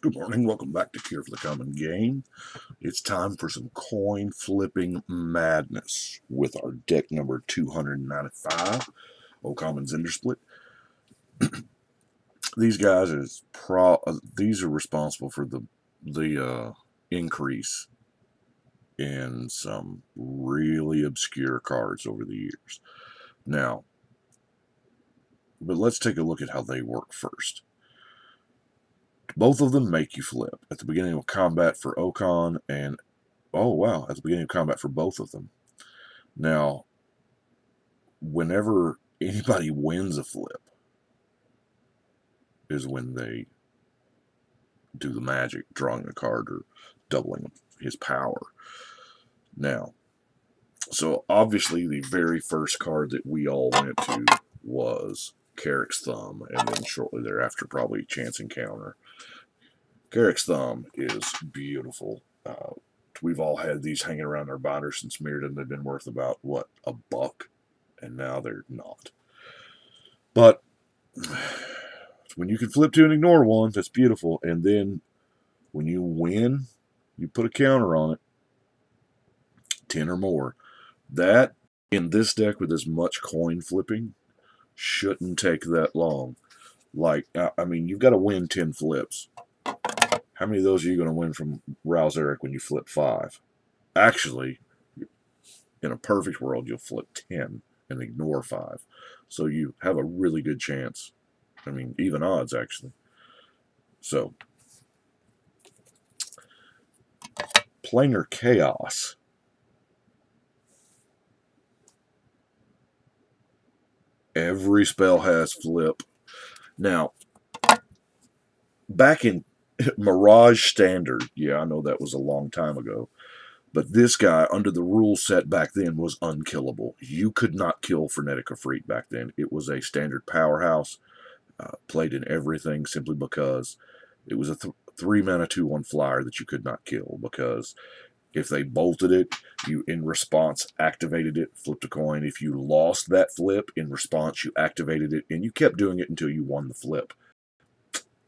Good morning, welcome back to Cure for the Common Game. It's time for some coin flipping madness with our deck number 295, Okaun and Zndrsplt. These guys these are responsible for the increase in some really obscure cards over the years. Now, but let's take a look at how they work first. Both of them make you flip at the beginning of combat for Okaun and, oh wow, at the beginning of combat for both of them. Now, whenever anybody wins a flip is when they do the magic, drawing a card or doubling his power. Now, so obviously the very first card that we all went to was Carrick's Thumb, and then shortly thereafter probably Chance Encounter. Carrick's Thumb is beautiful. We've all had these hanging around our binders since Mirrodin. They've been worth about, what, $1? And now they're not. But when you can flip two and ignore one, that's beautiful. And then when you win, you put a counter on it, 10 or more. That, in this deck with as much coin flipping, shouldn't take that long. Like, I mean, you've got to win 10 flips. How many of those are you going to win from Rouse Eric when you flip 5? Actually, in a perfect world, you'll flip 10 and ignore 5. So you have a really good chance. I mean, even odds, actually. So, Planar Chaos. Every spell has flip. Now, back in Mirage Standard, yeah, I know that was a long time ago, but this guy, under the rule set back then, was unkillable. You could not kill Frenetic Efreet back then. It was a standard powerhouse, played in everything simply because it was a 3-mana 2/1 flyer that you could not kill, because if they bolted it, you, in response, activated it, flipped a coin. If you lost that flip, in response, you activated it, and you kept doing it until you won the flip.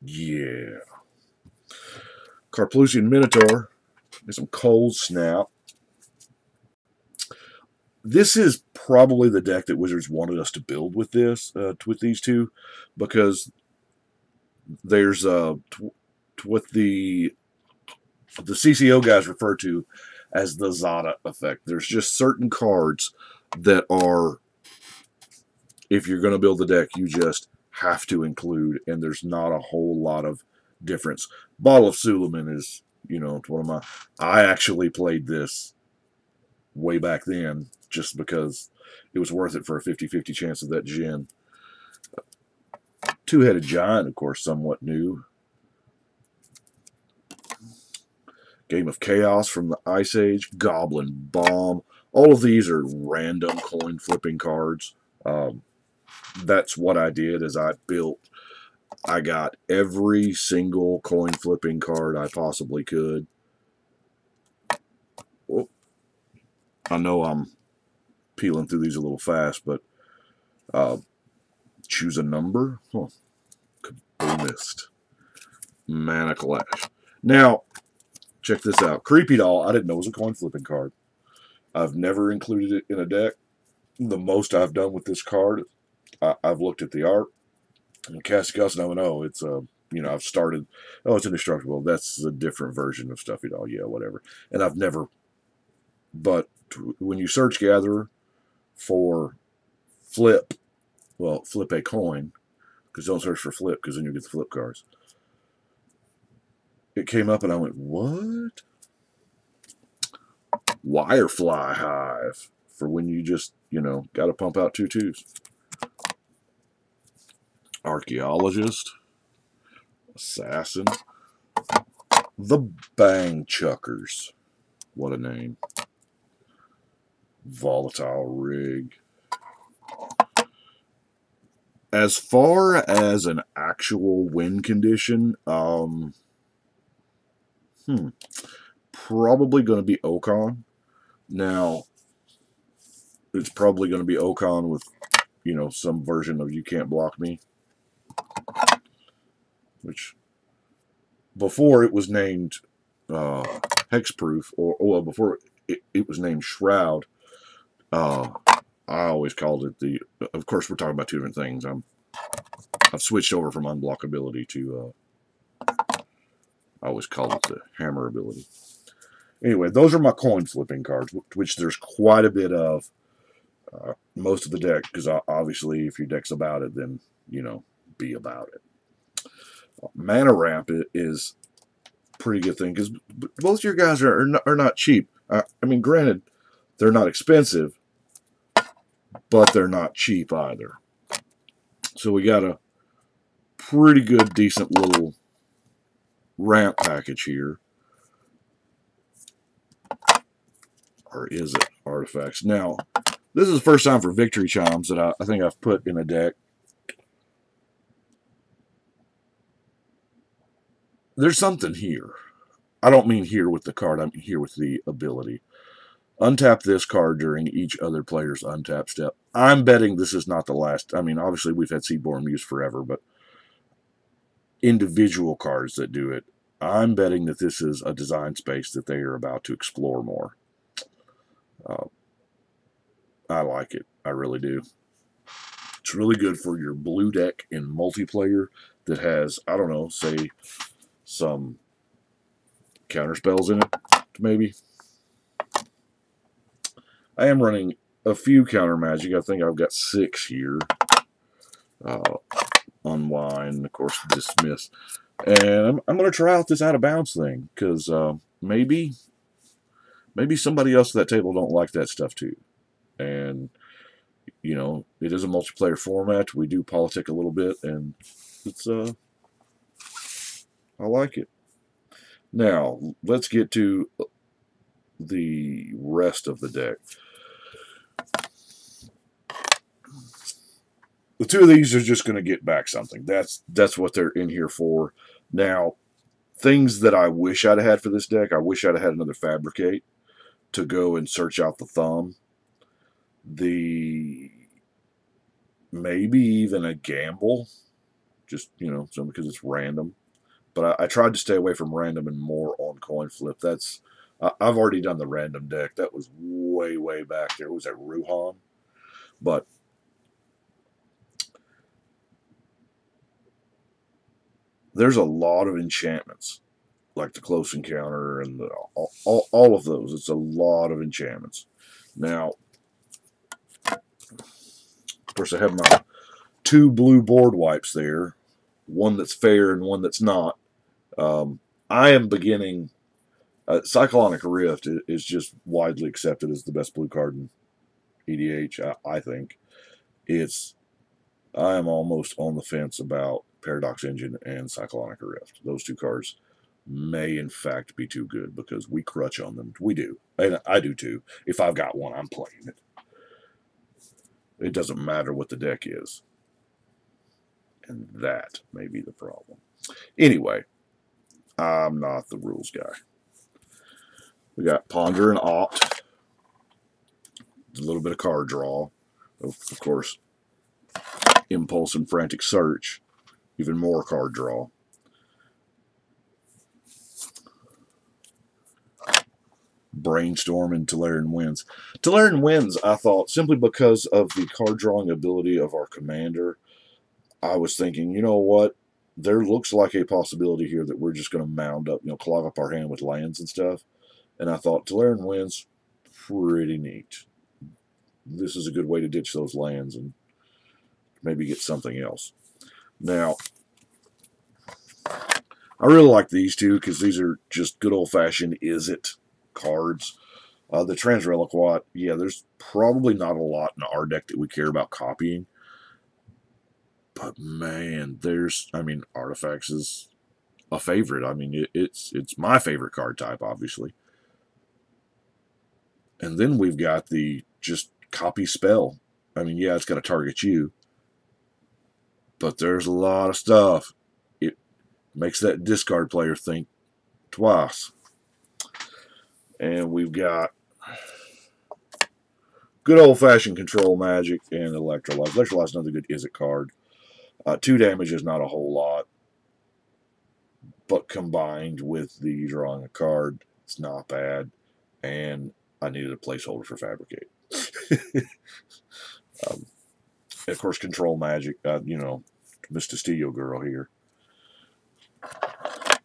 Yeah. Karplusian Minotaur. There's some Cold Snap. This is probably the deck that Wizards wanted us to build with this, with these two, because there's what the CCO guys refer to as the Zada effect. There's just certain cards that are, if you're going to build the deck, you just have to include, and there's not a whole lot of difference. Bottle of Suleiman is, you know, one of my... I actually played this way back then just because it was worth it for a 50-50 chance of that Djinn. Two-Headed Giant, of course, somewhat new. Game of Chaos from the Ice Age. Goblin Bomb. All of these are random coin flipping cards. That's what I did, is I got every single coin flipping card I possibly could. Oh, I know I'm peeling through these a little fast, but choose a number. Huh. Missed. Mana Clash. Now, check this out. Creepy Doll, I didn't know was a coin flipping card. I've never included it in a deck. The most I've done with this card, I've looked at the art and cast Gus, and I went, oh, it's a, you know, I've started, oh, it's indestructible. That's a different version of Stuffy Doll. Yeah, whatever. And I've never, but when you search Gatherer for flip, well, flip a coin, because don't search for flip, because then you get the flip cards. It came up and I went, what? Wirefly Hive, for when you just, you know, got to pump out 2 2s. Archaeologist. Assassin. The Bang Chuckers. What a name. Volatile Rig. As far as an actual win condition, probably going to be Okaun. Now, it's probably going to be Okaun with, you know, some version of You Can't Block Me. Which before it was named Hexproof, or before it was named Shroud, I always called it the. Of course, we're talking about two different things. I've switched over from unblockability to. I always called it the hammer ability. Anyway, those are my coin flipping cards, which there's quite a bit of. Most of the deck, because obviously, if your deck's about it, then be about it. Mana ramp is a pretty good thing because both your guys are not cheap. I mean, granted, they're not expensive, but they're not cheap either. So we got a pretty good, decent little ramp package here. Or is it artifacts? Now, this is the first time for Victory Chimes that I think I've put in a deck. There's something here. I don't mean here with the card. I mean here with the ability. Untap this card during each other player's untap step. I'm betting this is not the last. I mean, obviously, we've had Seaborn Muse forever, but individual cards that do it, I'm betting that this is a design space that they are about to explore more. I like it. I really do. It's really good for your blue deck in multiplayer that has, I don't know, say some counter spells in it, maybe. I am running a few counter magic. I think I've got 6 here. Unwind, of course, dismiss. And I'm going to try out this out of bounds thing because maybe somebody else at that table don't like that stuff too. And it is a multiplayer format. We do politic a little bit, and it's I like it. Now let's get to the rest of the deck. The two of these are just going to get back something. That's what they're in here for. Now, things that I wish I'd had for this deck. I wish I'd had another Fabricate to go and search out the thumb. Maybe even a gamble, just so because it's random. But I tried to stay away from random and more on coin flip. I've already done the random deck. That was way back there. It was at Ruhan, but there's a lot of enchantments, like the Close Encounter and all of those. It's a lot of enchantments. Now, of course, I have my 2 blue board wipes there, one that's fair and one that's not. I am beginning. Cyclonic Rift is just widely accepted as the best blue card in EDH. I think I am almost on the fence about Paradox Engine and Cyclonic Rift. Those 2 cards may in fact be too good because we crutch on them. We do, and I do too. If I've got one, I'm playing it. It doesn't matter what the deck is. And that may be the problem. Anyway, I'm not the rules guy. We got Ponder and Opt. A little bit of card draw. Of course, Impulse and Frantic Search. Even more card draw. Brainstorm and Tolarian Winds. Tolarian Winds, I thought, simply because of the card drawing ability of our commander, I was thinking, you know what? There looks like a possibility here that we're just going to mound up, clog up our hand with lands and stuff. And I thought, Tolarian Winds, pretty neat. This is a good way to ditch those lands and maybe get something else. Now, I really like these two because these are just good old-fashioned is-it cards. The Transreliquat, yeah, there's probably not a lot in our deck that we care about copying. But, man, Artifacts is a favorite. I mean, it's my favorite card type, obviously. And then we've got the just copy spell. I mean, yeah, it's got to target you. But there's a lot of stuff. It makes that discard player think twice. And we've got good old-fashioned control magic and Electrolyze. Electrolyze is another good is-it card. 2 damage is not a whole lot. but combined with the drawing a card, it's not bad. And I needed a placeholder for Fabricate. Of course, Control Magic, Miss Castillo girl here.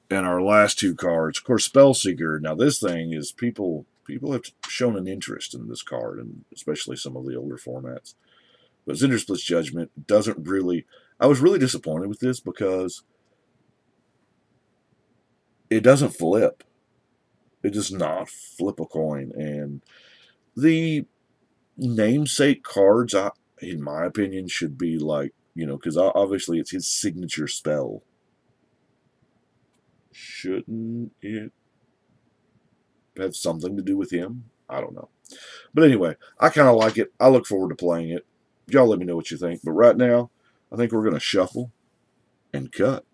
And our last two cards, of course, Spellseeker. Now, this thing is people have shown an interest in this card, and especially some of the older formats. But Zndrsplt's Judgment doesn't really. I was really disappointed with this because it doesn't flip. It does not flip a coin. And the namesake cards, in my opinion, should be like, because obviously it's his signature spell. Shouldn't it have something to do with him? I don't know. But anyway, I kind of like it. I look forward to playing it. Y'all let me know what you think. But right now, I think we're going to shuffle and cut.